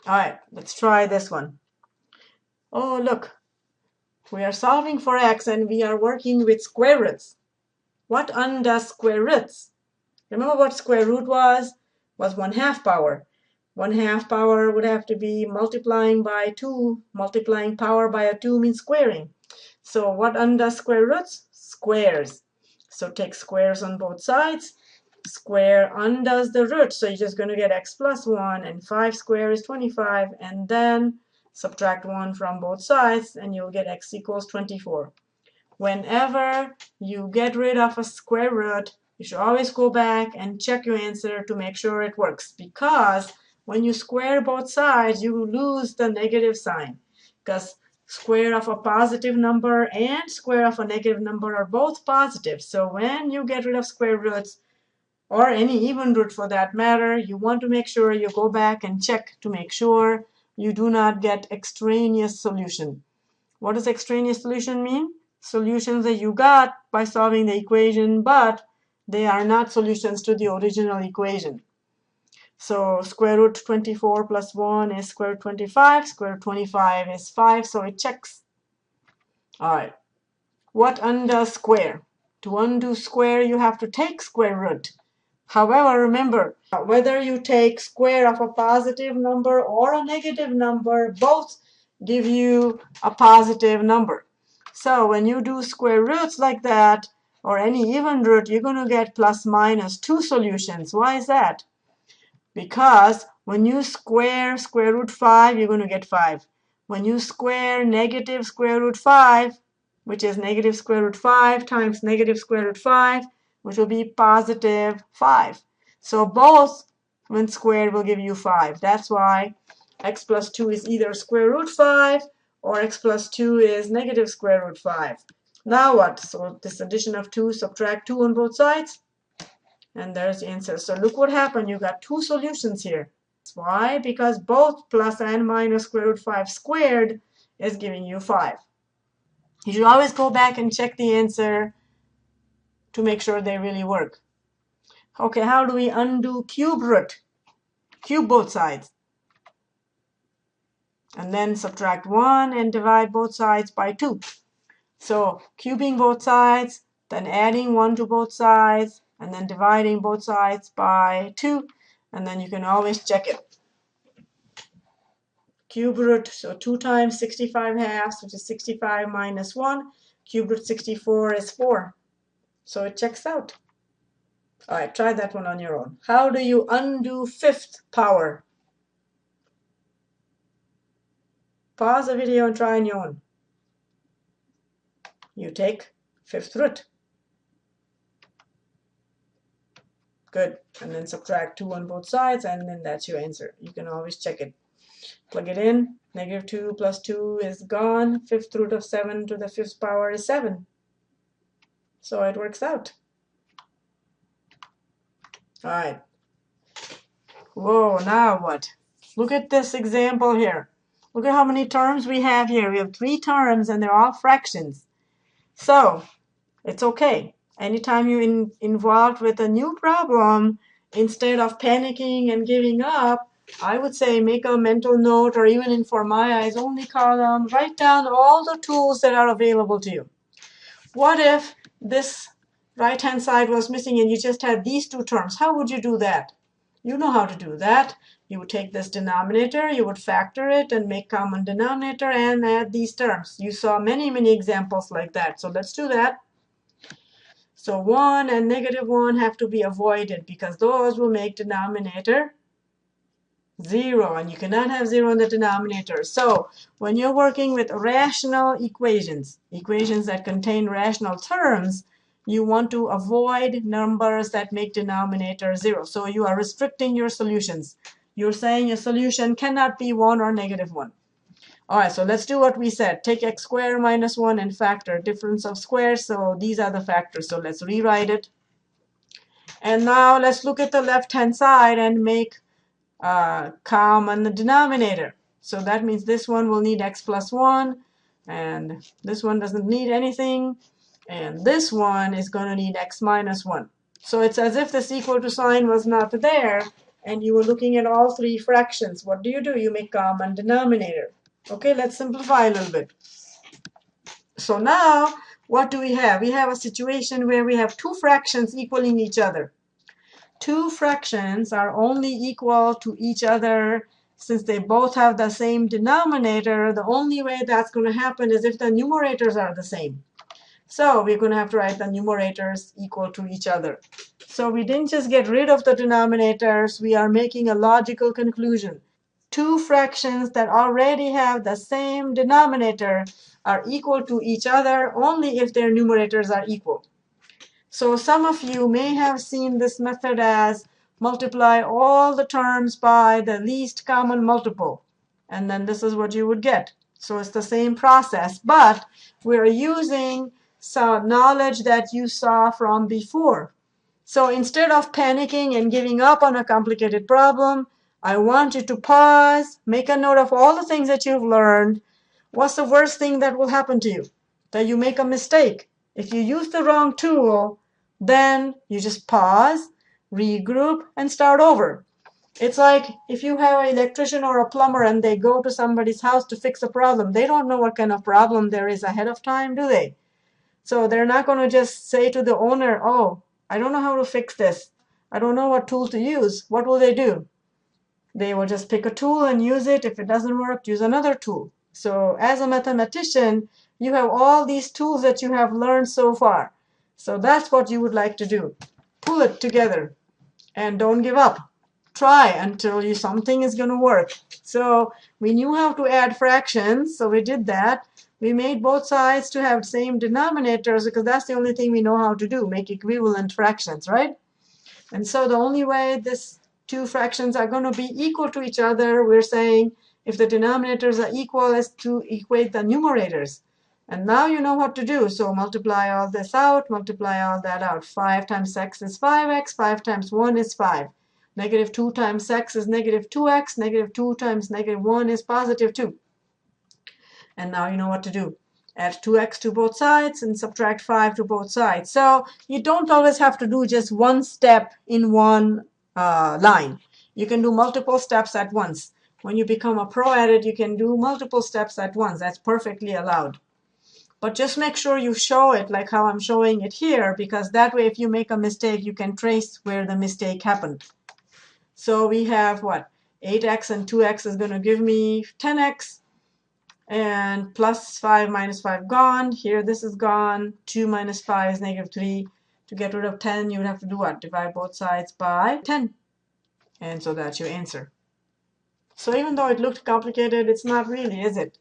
All right, let's try this one. Oh, look, we are solving for x and we are working with square roots. What undoes square roots? Remember what square root was? Was 1/2 power. 1/2 power would have to be multiplying by 2. Multiplying power by a 2 means squaring. So what undoes square roots? Squares. So take squares on both sides. Square undoes the root. So you're just going to get x plus 1, and 5 squared is 25, and then subtract 1 from both sides, and you'll get x equals 24. Whenever you get rid of a square root, you should always go back and check your answer to make sure it works, because when you square both sides, you lose the negative sign, because square of a positive number and square of a negative number are both positive. So when you get rid of square roots, or any even root for that matter, you want to make sure you go back and check to make sure you do not get extraneous solution. What does extraneous solution mean? Solutions that you got by solving the equation, but they are not solutions to the original equation. So square root 24 plus 1 is square root 25. Square root 25 is 5, so it checks. All right. What undoes square? To undo square, you have to take square root. However, remember, whether you take square of a positive number or a negative number, both give you a positive number. So when you do square roots like that, or any even root, you're going to get plus minus 2 solutions. Why is that? Because when you square square root 5, you're going to get 5. When you square negative square root 5, which is negative square root 5 times negative square root 5, which will be positive 5. So both, when squared, will give you 5. That's why x plus 2 is either square root 5 or x plus 2 is negative square root 5. Now what? So this addition of 2, subtract 2 on both sides, and there's the answer. So look what happened. You got 2 solutions here. Why? Because both plus and minus square root 5 squared is giving you 5. You should always go back and check the answer to make sure they really work. Okay, how do we undo cube root? Cube both sides. And then subtract 1 and divide both sides by 2. So cubing both sides, then adding 1 to both sides, and then dividing both sides by 2. And then you can always check it. Cube root, so 2 times 65 halves, which is 65 minus 1. Cube root 64 is 4. So it checks out. All right, try that one on your own. How do you undo 5th power? Pause the video and try on your own. You take 5th root. Good. And then subtract 2 on both sides, and then that's your answer. You can always check it. Plug it in. Negative 2 plus 2 is gone. 5th root of 7 to the 5th power is 7. So it works out. All right. Whoa, now what? Look at this example here. Look at how many terms we have here. We have 3 terms, and they're all fractions. So it's okay. Anytime you're involved with a new problem, instead of panicking and giving up, I would say make a mental note, or even in For My Eyes Only column, write down all the tools that are available to you. What if this right-hand side was missing and you just had these 2 terms? How would you do that? You know how to do that. You would take this denominator, you would factor it and make common denominator and add these terms. You saw many, many examples like that. So let's do that. So 1 and negative 1 have to be avoided because those will make denominator 0, and you cannot have 0 in the denominator. So when you're working with rational equations, equations that contain rational terms, you want to avoid numbers that make denominator 0. So you are restricting your solutions. You're saying a solution cannot be 1 or negative 1. All right, so let's do what we said. Take x squared minus 1 and factor difference of squares. So these are the factors. So let's rewrite it. And now let's look at the left-hand side and make common denominator. So that means this one will need x plus 1, and this one doesn't need anything, and this one is going to need x minus 1. So it's as if this equal to sign was not there, and you were looking at all three fractions, what do? You make common denominator. Okay, let's simplify a little bit. So now, what do we have? We have a situation where we have two fractions equaling each other. Two fractions are only equal to each other since they both have the same denominator. The only way that's going to happen is if the numerators are the same. So we're going to have to write the numerators equal to each other. So we didn't just get rid of the denominators, we are making a logical conclusion. Two fractions that already have the same denominator are equal to each other only if their numerators are equal. So some of you may have seen this method as multiply all the terms by the least common multiple. And then this is what you would get. So it's the same process, but we're using some knowledge that you saw from before. So instead of panicking and giving up on a complicated problem, I want you to pause, make a note of all the things that you've learned. What's the worst thing that will happen to you? That you make a mistake. If you use the wrong tool, then you just pause, regroup, and start over. It's like if you have an electrician or a plumber and they go to somebody's house to fix a problem. They don't know what kind of problem there is ahead of time, do they? So they're not going to just say to the owner, oh, I don't know how to fix this. I don't know what tool to use. What will they do? They will just pick a tool and use it. If it doesn't work, use another tool. So as a mathematician, you have all these tools that you have learned so far. So that's what you would like to do. Pull it together and don't give up. Try until something is going to work. So we knew how to add fractions, so we did that. We made both sides to have same denominators because that's the only thing we know how to do, make equivalent fractions, right? And so the only way these two fractions are going to be equal to each other, we're saying if the denominators are equal is to equate the numerators. And now you know what to do. So multiply all this out, multiply all that out. 5 times x is 5x, 5 times 1 is 5. Negative 2 times x is negative 2x, negative 2 times negative 1 is positive 2. And now you know what to do. Add 2x to both sides and subtract 5 to both sides. So you don't always have to do just one step in one line. You can do multiple steps at once. When you become a pro at it, you can do multiple steps at once. That's perfectly allowed. But just make sure you show it like how I'm showing it here, because that way if you make a mistake, you can trace where the mistake happened. So we have what? 8x and 2x is going to give me 10x. And plus 5 minus 5 gone. Here this is gone. 2 minus 5 is negative 3. To get rid of 10, you would have to do what? Divide both sides by 10. And so that's your answer. So even though it looked complicated, it's not really, is it?